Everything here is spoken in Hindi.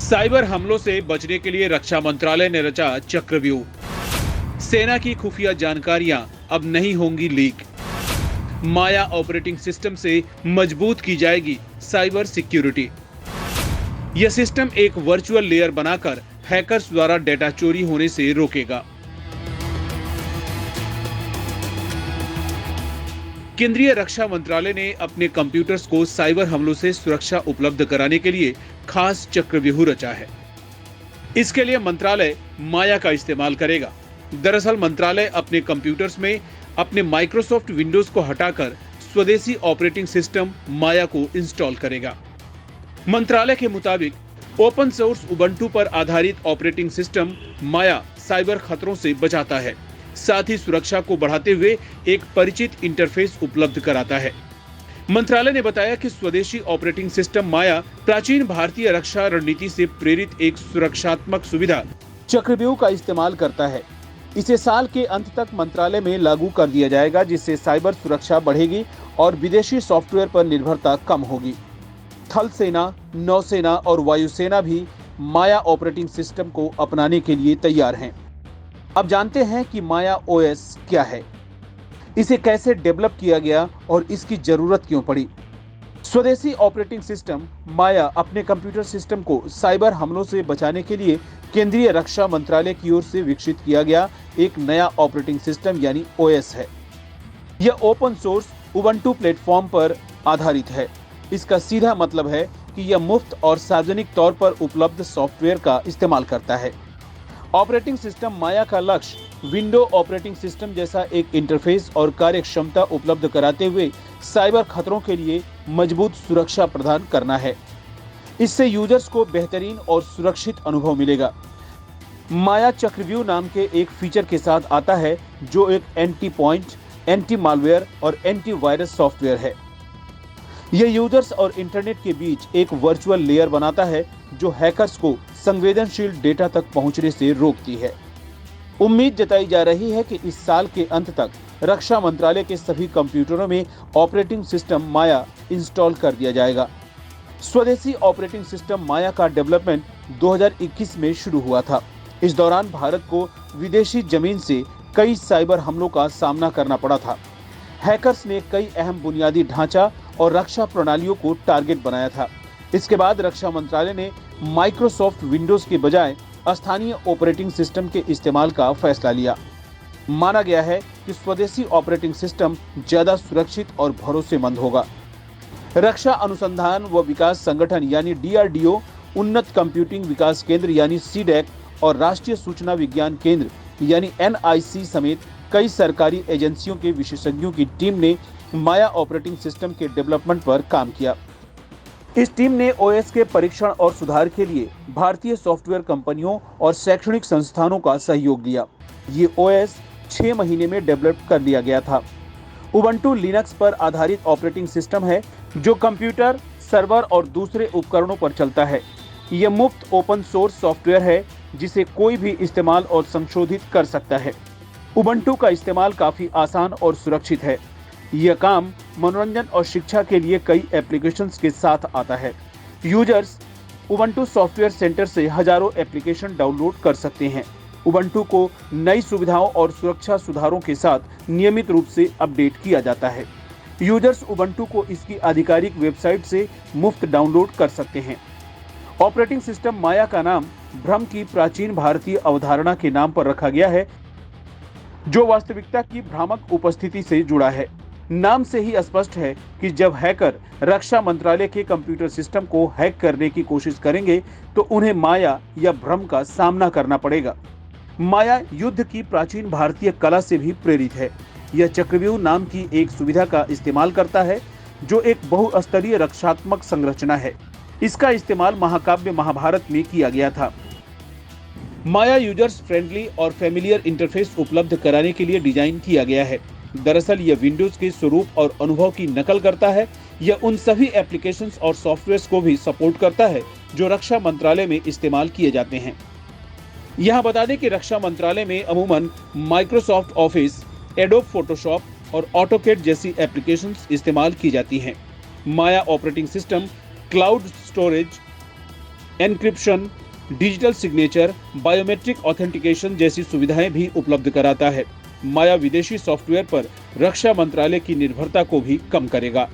साइबर हमलों से बचने के लिए रक्षा मंत्रालय ने रचा चक्रव्यूह। सेना की खुफिया जानकारियां अब नहीं होंगी लीक। माया ऑपरेटिंग सिस्टम से मजबूत की जाएगी साइबर सिक्योरिटी। यह सिस्टम एक वर्चुअल लेयर बनाकर हैकर्स द्वारा डेटा चोरी होने से रोकेगा। केंद्रीय रक्षा मंत्रालय ने अपने कंप्यूटर्स को साइबर हमलों से सुरक्षा उपलब्ध कराने के लिए खास चक्रव्यूह रचा है। इसके लिए मंत्रालय माया का इस्तेमाल करेगा। दरअसल मंत्रालय अपने कंप्यूटर्स में अपने माइक्रोसॉफ्ट विंडोज को हटाकर स्वदेशी ऑपरेटिंग सिस्टम माया को इंस्टॉल करेगा। मंत्रालय के मुताबिक ओपन सोर्स उबंटू पर आधारित ऑपरेटिंग सिस्टम माया साइबर खतरों से बचाता है, साथ ही सुरक्षा को बढ़ाते हुए एक परिचित इंटरफेस उपलब्ध कराता है। मंत्रालय ने बताया कि स्वदेशी ऑपरेटिंग सिस्टम माया प्राचीन भारतीय रक्षा रणनीति से प्रेरित एक सुरक्षात्मक सुविधा चक्रव्यूह का इस्तेमाल करता है। इसे साल के अंत तक मंत्रालय में लागू कर दिया जाएगा, जिससे साइबर सुरक्षा बढ़ेगी और विदेशी सॉफ्टवेयर पर निर्भरता कम होगी। थल सेना, नौसेना और वायुसेना भी माया ऑपरेटिंग सिस्टम को अपनाने के लिए तैयार हैं। अब जानते हैं कि माया ओएस क्या है, इसे कैसे डेवलप किया गया और इसकी जरूरत क्यों पड़ी। स्वदेशी ऑपरेटिंग सिस्टम माया अपने कंप्यूटर सिस्टम को साइबर हमलों से बचाने के लिए केंद्रीय रक्षा मंत्रालय की ओर से विकसित किया गया एक नया ऑपरेटिंग सिस्टम यानी ओएस है। यह ओपन सोर्स उबंटू प्लेटफॉर्म पर आधारित है। इसका सीधा मतलब है कि यह मुफ्त और सार्वजनिक तौर पर उपलब्ध सॉफ्टवेयर का इस्तेमाल करता है। ऑपरेटिंग सिस्टम माया का लक्ष्य विंडो ऑपरेटिंग सिस्टम जैसा एक इंटरफेस और कार्य क्षमता उपलब्ध कराते हुए साइबर खतरों के लिए मजबूत सुरक्षा प्रदान करना है। इससे यूजर्स को बेहतरीन और सुरक्षित अनुभव मिलेगा। माया चक्रव्यूह नाम के एक फीचर के साथ आता है, जो एक एंटी पॉइंट, एंटी मालवेयर और एंटी वायरस सॉफ्टवेयर है। यह यूजर्स और इंटरनेट के बीच एक वर्चुअल लेयर बनाता है, जो हैकर्स को संवेदनशील डेटा तक पहुंचने से रोकती है। उम्मीद जताई जा रही है कि इस साल के अंत तक रक्षा मंत्रालय के सभी कंप्यूटरों में ऑपरेटिंग सिस्टम माया इंस्टॉल कर दिया जाएगा। स्वदेशी ऑपरेटिंग सिस्टम माया का डेवलपमेंट 2021 में शुरू हुआ था। इस दौरान भारत को विदेशी जमीन से कई साइबर हमलों का सामना करना पड़ा था। हैकर्स ने कई अहम बुनियादी ढांचा और रक्षा प्रणालियों को टारगेट बनाया था। इसके बाद रक्षा मंत्रालय ने माइक्रोसॉफ्ट विंडोज के बजाय स्थानीय ऑपरेटिंग सिस्टम के इस्तेमाल का फैसला लिया। माना गया है कि स्वदेशी ऑपरेटिंग सिस्टम ज्यादा सुरक्षित और भरोसेमंद होगा। रक्षा अनुसंधान व विकास संगठन यानी DRDO, उन्नत कंप्यूटिंग विकास केंद्र यानी CDAC और राष्ट्रीय सूचना विज्ञान केंद्र यानी NIC समेत कई सरकारी एजेंसियों के विशेषज्ञों की टीम ने माया ऑपरेटिंग सिस्टम के डेवलपमेंट पर काम किया। इस टीम ने OS के परीक्षण और सुधार के लिए भारतीय सॉफ्टवेयर कंपनियों और शैक्षणिक संस्थानों का सहयोग लिया। ये OS 6 महीने में डेवलप कर लिया गया था। उबंटू लिनक्स पर आधारित ऑपरेटिंग सिस्टम है, जो कंप्यूटर, सर्वर और दूसरे उपकरणों पर चलता है। यह मुफ्त ओपन सोर्स सॉफ्टवेयर है, जिसे कोई भी इस्तेमाल और संशोधित कर सकता है। उबंटू का इस्तेमाल काफी आसान और सुरक्षित है। यह काम मनोरंजन और शिक्षा के लिए कई एप्लीकेशंस के साथ आता है। यूजर्स उबंटू सॉफ्टवेयर सेंटर से हजारों एप्लीकेशन डाउनलोड कर सकते हैं। उबंटू को नई सुविधाओं और सुरक्षा सुधारों के साथ नियमित रूप से अपडेट किया जाता है। यूजर्स उबंटू को इसकी आधिकारिक वेबसाइट से मुफ्त डाउनलोड कर सकते हैं। ऑपरेटिंग सिस्टम माया का नाम भ्रम की प्राचीन भारतीय अवधारणा के नाम पर रखा गया है, जो वास्तविकता की भ्रामक उपस्थिति से जुड़ा है। नाम से ही स्पष्ट है कि जब हैकर रक्षा मंत्रालय के कंप्यूटर सिस्टम को हैक करने की कोशिश करेंगे, तो उन्हें माया या भ्रम का सामना करना पड़ेगा। माया युद्ध की प्राचीन भारतीय कला से भी प्रेरित है। यह चक्रव्यूह नाम की एक सुविधा का इस्तेमाल करता है, जो एक बहुस्तरीय रक्षात्मक संरचना है। इसका इस्तेमाल महाकाव्य महाभारत में किया गया था। माया यूजर्स फ्रेंडली और फैमिलियर इंटरफेस उपलब्ध कराने के लिए डिजाइन किया गया है। दरअसल यह विंडोज के स्वरूप और अनुभव की नकल करता है। यह उन सभी एप्लीकेशंस और सॉफ्टवेयर्स को भी सपोर्ट करता है जो रक्षा मंत्रालय में इस्तेमाल किए जाते हैं। यहाँ बता दें कि रक्षा मंत्रालय में अमूमन माइक्रोसॉफ्ट ऑफिस, एडोब फोटोशॉप और ऑटोकैड जैसी एप्लीकेशंस इस्तेमाल की जाती हैं। Maya operating system cloud storage, encryption, digital signature, biometric authentication जैसी सुविधाएं भी उपलब्ध कराता है। माया विदेशी सॉफ्टवेयर पर रक्षा मंत्रालय की निर्भरता को भी कम करेगा।